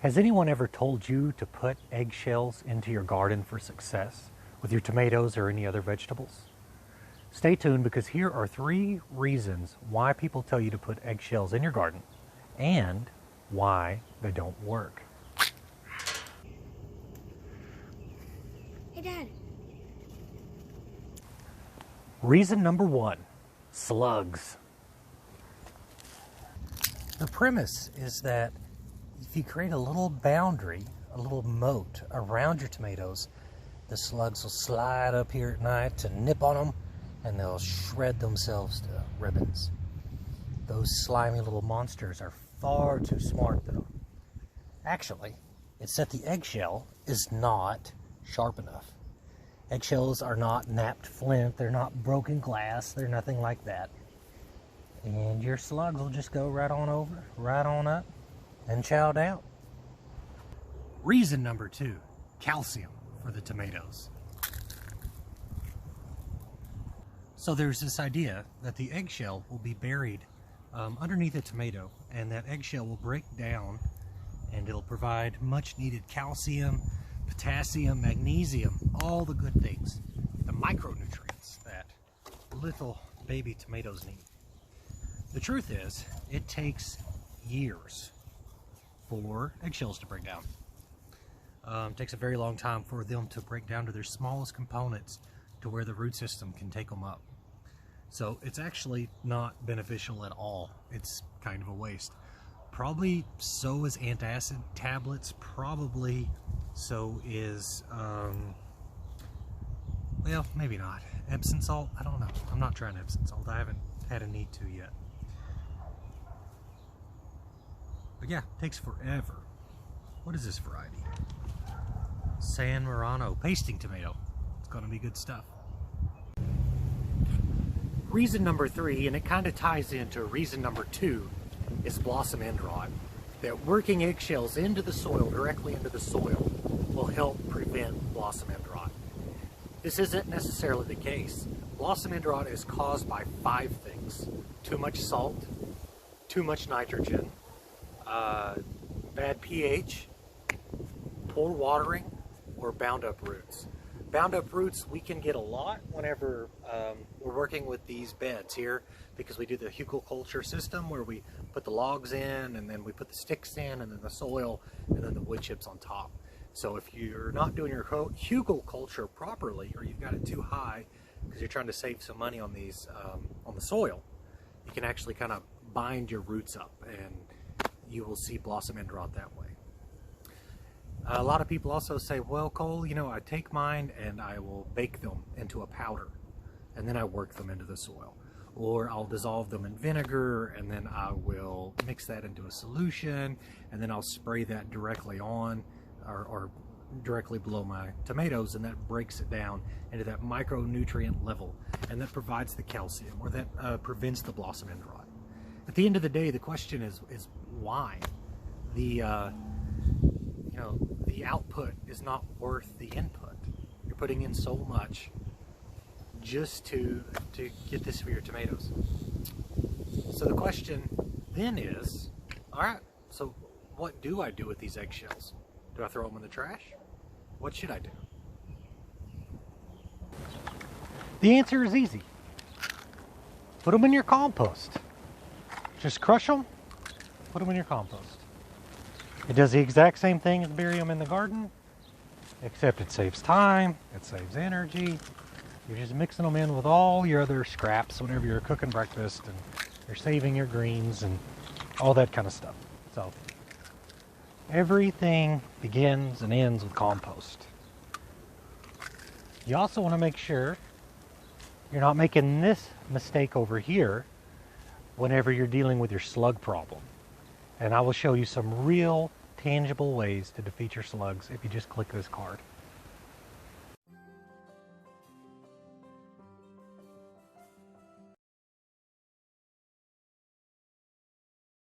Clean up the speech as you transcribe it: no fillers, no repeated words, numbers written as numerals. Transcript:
Has anyone ever told you to put eggshells into your garden for success with your tomatoes or any other vegetables? Stay tuned, because here are 3 reasons why people tell you to put eggshells in your garden and why they don't work. Hey, Dad. Reason number 1, slugs. The premise is that if you create a little boundary, a little moat around your tomatoes, the slugs will slide up here at night to nip on them, and they'll shred themselves to ribbons. Those slimy little monsters are far too smart, though. Actually, it's that the eggshell is not sharp enough. Eggshells are not napped flint, they're not broken glass, they're nothing like that. And your slugs will just go right on over, right on up, and chow down. Reason number 2, calcium for the tomatoes. So there's this idea that the eggshell will be buried underneath a tomato, and that eggshell will break down and it'll provide much needed calcium, potassium, magnesium, all the good things, the micronutrients that little baby tomatoes need. The truth is, it takes years for eggshells to break down. It takes a very long time for them to break down to their smallest components to where the root system can take them up. So it's actually not beneficial at all. It's kind of a waste. Probably so is antacid tablets. Probably so is, well, maybe not. Epsom salt? I don't know. I'm not trying Epsom salt. I haven't had a need to yet. But yeah, it takes forever. What is this variety? San Marano pasting tomato. It's gonna be good stuff. Reason number 3, and it kind of ties into reason number 2, is blossom end rot. That working eggshells into the soil, directly into the soil, will help prevent blossom end rot. This isn't necessarily the case. Blossom end rot is caused by 5 things: too much salt, too much nitrogen, bad pH, poor watering, or bound up roots. Bound up roots we can get a lot whenever we're working with these beds here, because we do the hugelkultur system where we put the logs in and then we put the sticks in and then the soil and then the wood chips on top. So if you're not doing your hugelkultur properly, or you've got it too high because you're trying to save some money on these on the soil, you can actually kind of bind your roots up and you will see blossom end rot that way. A lot of people also say, well, Cole, you know, I take mine and I will bake them into a powder and then I work them into the soil. Or I'll dissolve them in vinegar and then I will mix that into a solution and then I'll spray that directly on or directly below my tomatoes, and that breaks it down into that micronutrient level, and that provides the calcium, or that prevents the blossom end rot. At the end of the day, the question is why? The the output is not worth the input. You're putting in so much just to get this for your tomatoes. So the question then is, all right, so what do I do with these eggshells? Do I throw them in the trash? What should I do? The answer is easy. Put them in your compost. Just crush them, put them in your compost. It does the exact same thing as bury them in the garden, except it saves time, it saves energy. You're just mixing them in with all your other scraps whenever you're cooking breakfast, and you're saving your greens and all that kind of stuff. So everything begins and ends with compost. You also want to make sure you're not making this mistake over here whenever you're dealing with your slug problem. And I will show you some real tangible ways to defeat your slugs if you just click this card.